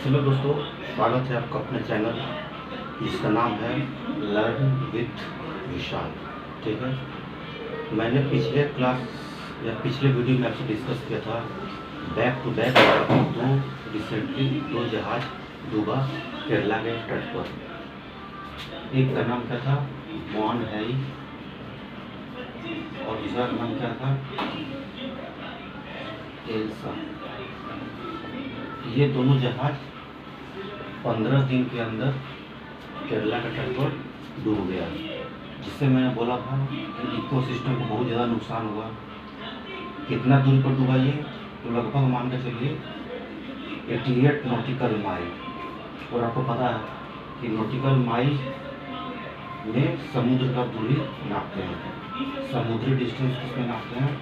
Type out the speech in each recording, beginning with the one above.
Hello दोस्तों, स्वागत है आपका अपने चैनल जिसका नाम है लर्न विथ विशाल। ठीक है, मैंने पिछले क्लास या पिछले वीडियो में आपसे डिस्कस किया था बैक टू बैक रिसेंटली दो जहाज डूबा केरला के तट पर। एक का नाम क्या था, मॉन हैरी, और दूसरा का नाम क्या था, एल्सा। ये दोनों जहाज 15 दिन के अंदर केरला के तट पर डूब गया, जिससे मैंने बोला था कि इकोसिस्टम को बहुत ज़्यादा नुकसान हुआ। कितना दूरी पर डूबा ये, तो लगभग मान के चलिए 88 नॉटिकल माइल। और आपको पता है कि नॉटिकल माइल में समुद्र का दूरी नापते हैं, समुद्री डिस्टेंस किसमें नापते हैं,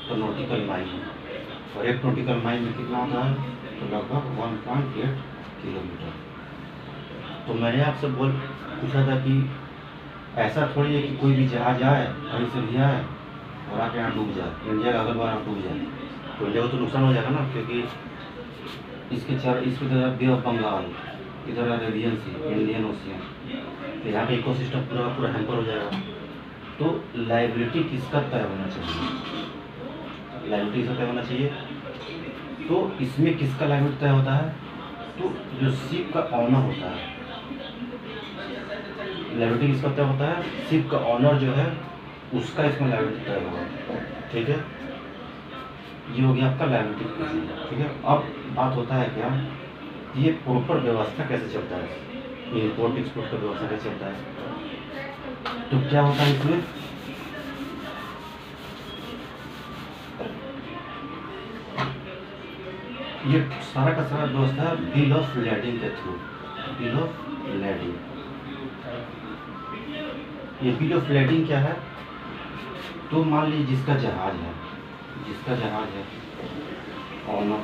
तो नॉटिकल माइल में। और एक नॉटिकल माइल में कितना होता है, तो लगभग 1.8 किलोमीटर। तो मैंने आपसे पूछा था कि ऐसा थोड़ी है कि कोई भी जहाज आए कहीं से भी आए और आके यहाँ डूब जाए, इंडिया का अगर बार डूब जाए तो इंडिया को तो नुकसान हो जाएगा ना, क्योंकि इसकी तरफ बे ऑफ बंगाल, इधर अरेबियन सी, इंडियन ओशियन, तो यहाँ का इकोसिस्टम पूरा पूरा हैम्पर हो जाएगा। तो लाइबिलिटी किसका तय होना चाहिए, लाइबिलिटी किसका तय होना चाहिए। तो इसमें किसका लाइबिलिटी तय होता है, तो जो शिप का ऑनर होता है, लाइबिलिटी किसका तय होता है, शिप का ऑनर जो है उसका इसमें लाइबिलिटी तय होगा। ठीक है, ये हो गया आपका लाइबिलिटी प्रोसीजर। ठीक है, अब बात होता है क्या, ये प्रॉपर व्यवस्था कैसे चलता है, ये इम्पोर्ट एक्सपोर्ट का व्यवस्था कैसे चलता है। तो क्या होता है इसमें, ये सारा का सारा व्यवस्था है बिल ऑफ लैडिंग के थ्रू। बिल ऑफ लैडिंग, ये बिल ऑफ लैडिंग क्या है, तो मान लीजिए जिसका जहाज है ऑनर,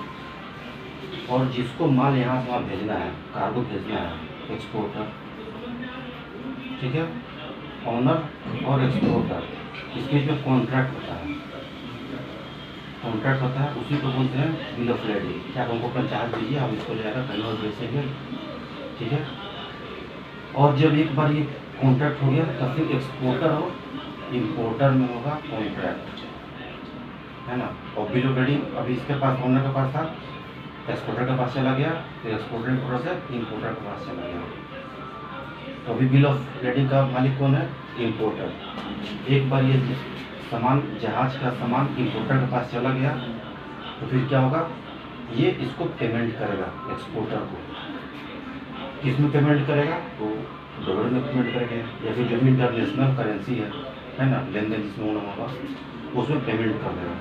और जिसको माल यहाँ से वहाँ भेजना है, कार्गो भेजना है, एक्सपोर्टर। ठीक है, ऑनर और एक्सपोर्टर, इसके बीच में कॉन्ट्रैक्ट होता है, कॉन्ट्रैक्ट होता है, उसी को बोलते हैं बिल ऑफ लैडिंग। क्या हमको अपना चार्ज दीजिए, हम इसको ले जाकर कहीं और बेचेंगे। ठीक है, और जब एक बार ये कॉन्ट्रैक्ट हो गया तो फिर एक्सपोर्टर और इम्पोर्टर में होगा कॉन्ट्रैक्ट, है ना। और बिल ऑफ लैडिंग अभी इसके पास, ऑनर के पास था, एक्सपोर्टर के पास चला गया, फिर एक्सपोर्टर से इम्पोर्टर के पास चला गया। तो अभी बिल ऑफ लैडिंग का मालिक कौन है, इम्पोर्टर। एक बार ये सामान, जहाज का सामान इम्पोर्टर के पास चला गया तो फिर क्या होगा, ये इसको पेमेंट करेगा एक्सपोर्टर को। किस में पेमेंट करेगा, तो डॉलर में पेमेंट करेगा, या फिर जो भी इंटरनेशनल करेंसी है ना, लेन देन जिसमें होना होगा उसमें पेमेंट कर देगा।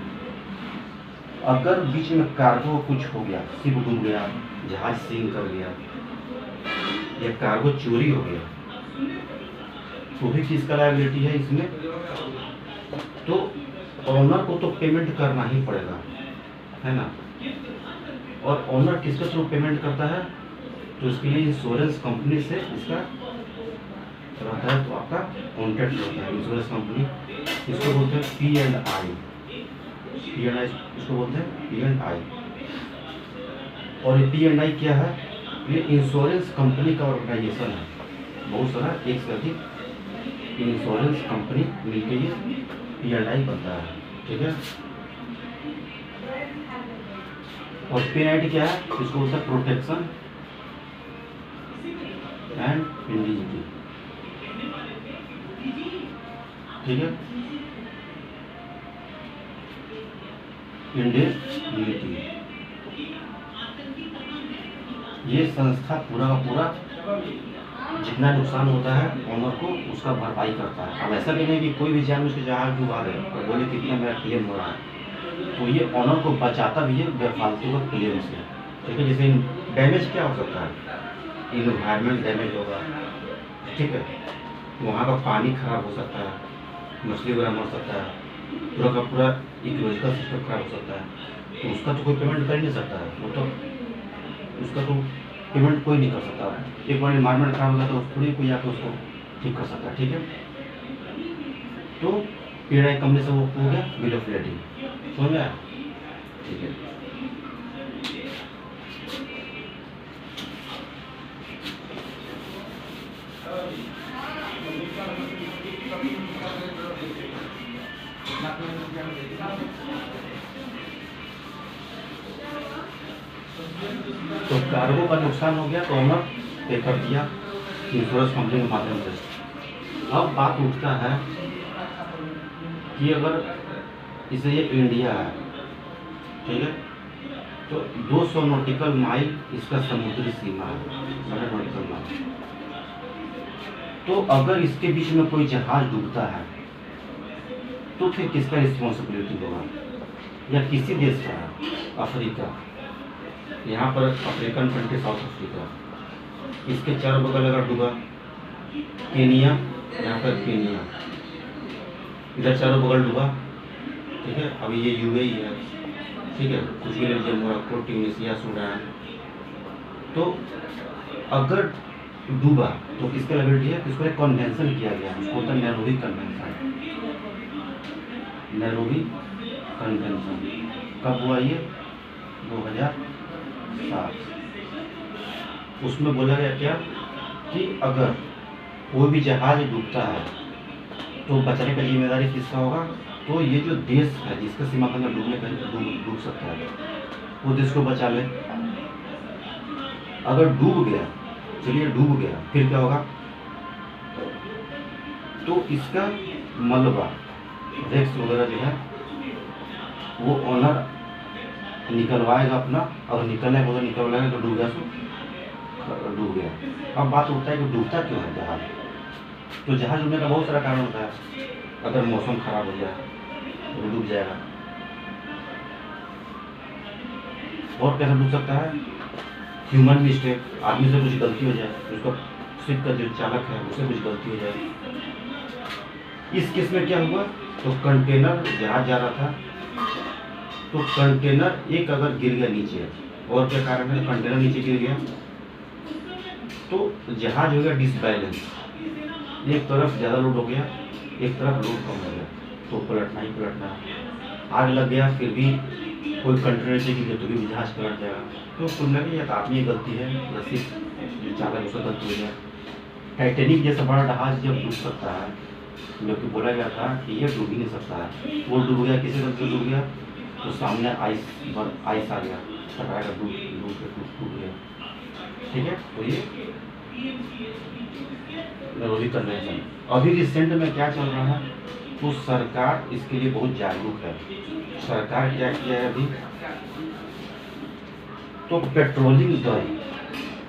अगर बीच में कार्गो कुछ हो गया, शिप डूब गया, जहाज सिंक कर गया, या कार्गो चोरी हो गया, तो भी किसका लायबिलिटी है इसमें, तो ऑनर को तो पेमेंट करना ही पड़ेगा, है ना। और ऑनर किसके थ्रू पेमेंट करता है, तो इसके लिए इंश्योरेंस कंपनी से इसका रहता है, तो आपका कॉन्ट्रैक्ट होता है इंश्योरेंस कंपनी। इसको बोलते हैं P&I, इसको बोलते हैं P&I। और ये P&I क्या है, ये इंश्योरेंस कंपनी का ऑर्गेनाइजेशन है, बहुत सारा एक से अधिक इंश्योरेंस कंपनी मिलकर ये P&I बनता है। ठीक है, और P&I क्या है, इसको बोलता है प्रोटेक्शन एंड इंडिजिटी। ठीक है, इंडिजिटी, ये संस्था पूरा का पूरा जितना नुकसान होता है ऑनर को उसका भरपाई करता है। अब ऐसा भी नहीं कि कोई भी जान उसके जहाज डूबा दे और बोले कितना मेरा क्लेम हो रहा है, तो ये ऑनर को बचाता भी है बेफालतू का क्लेम से। ठीक है, जैसे डैमेज क्या हो सकता है, इन्वायरमेंट डैमेज होगा, ठीक है, वहाँ का पानी खराब हो सकता है, मछली वगैरह मर सकता है, पूरा का पूरा इकोलॉजिकल सिस्टम खराब हो सकता है, तो उसका तो कोई पेमेंट कर नहीं सकता है, वो तो उसका तो पेमेंट कोई नहीं कर सकता। एक बार इन्वायरमेंट खराब होगा तो थोड़ी कोई आकर उसको ठीक कर सकता है। ठीक है, तो P&I कंपनी से वो हो गया बिल ऑफ लैडिंग, समझ में आया। ठीक है, तो कार्गो का नुकसान हो गया तो ओनर पे कर दिया इंश्योरेंस कंपनी के माध्यम से। अब बात उठता है कि अगर इसे ये इंडिया है, ठीक है, तो 200 नॉटिकल माइल इसका समुद्री सीमा है, 100 नॉटिकल माइल। तो अगर इसके बीच में कोई जहाज डूबता है तो फिर किसका रिस्पॉन्सिबिलिटी होगा, या किसी देश का है? अफ्रीका, यहाँ पर अफ्रीकन कंट्री साउथ अफ्रीका, इसके चारों बगल अगर डूबा, केनिया, यहाँ पर केनिया, इधर चारों बगल डूबा, ठीक है, अभी ये यूएई है, ठीक है, कुछ भी लीजिए, मोरक्को, ट्यूनीशिया, सूडान। तो अगर डूबा तो किसका लायबिलिटी है? इसको एक कन्वेंशन किया गया, उसको होता है नैरोबी कन्वेंशन। नैरोबी कन्वेंशन कब हुआ ये? 2007। उसमें बोला गया क्या कि अगर कोई भी जहाज डूबता है तो बचाने का जिम्मेदारी किसका होगा? तो ये जो देश है जिसका सीमा के अंदर डूबने का डूब सकता है वो देश को बचा ले। अगर डूब गया, चलिए डूब गया, फिर क्या होगा? तो इसका मलबा, रेक्स वगैरह जो है वो ओनर निकलवाएगा अपना, अगर निकलना है तो निकलवाएगा, तो डूब गया तो डूब गया। अब बात उठता है कि डूबता क्यों है जहाज? तो जहाज डूबने का बहुत सारा कारण होता है। अगर मौसम खराब हो जाए तो डूब जाएगा। और कैसे डूब सकता है? ह्यूमन मिस्टेक, आदमी से कुछ गलती हो जाए, उसका शिप का जो चालक है उससे कुछ गलती हो जाए। इस केस में क्या हुआ? तो कंटेनर जहाज जा रहा था, तो कंटेनर एक अगर गिर गया नीचे, और क्या कारण है? कंटेनर नीचे गिर गया तो जहाज हो गया डिसबैलेंस, एक तरफ ज़्यादा लोड हो गया, एक तरफ लोड कम हो गया, तो पलटना ही पलटना। आग लग गया फिर भी कोई कंटेनर नीचे गिर गया तो भी जहाज पलट जाएगा। तो कुल मिला के या तो आदमी की गलती है या सिर्फ जो चालक उसका गलती हो गया। टाइटेनिक जैसा बड़ा जहाज जब डूब सकता है, जो कि बोला गया था कि ये डूब ही नहीं सकता है, वो डूब गया, किसी गलती से डूब गया, तो सामने आइस आ गया, टकराएगा, डूब गया, ठीक है। तो ये नैरोबी कन्वेंशन। अभी रिसेंट में क्या चल रहा है? तो सरकार इसके लिए बहुत जागरूक है। सरकार क्या किया है अभी? तो पेट्रोलिंग दल,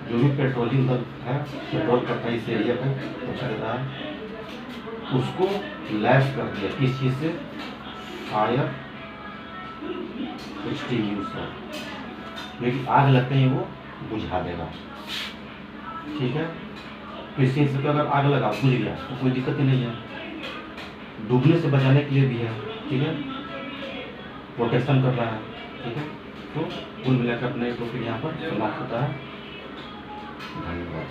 जो भी पेट्रोलिंग दल है, पेट्रोल करता है इस एरिया पे, अच्छा रहता है, उसको लैस कर दिया। किस चीज़ से? फायर एक्सटिंग्विशर, लेकिन आग लगते ही वो बुझा देगा, ठीक है। तो इस चीज़ से अगर आग लगा, बुझ गया तो कोई दिक्कत ही नहीं है, डूबने से बचाने के लिए भी है, ठीक है, प्रोटेक्शन कर रहा है, ठीक है। तो कुल मिलाकर अपने टॉपिक यहाँ पर समाप्त होता है। धन्यवाद।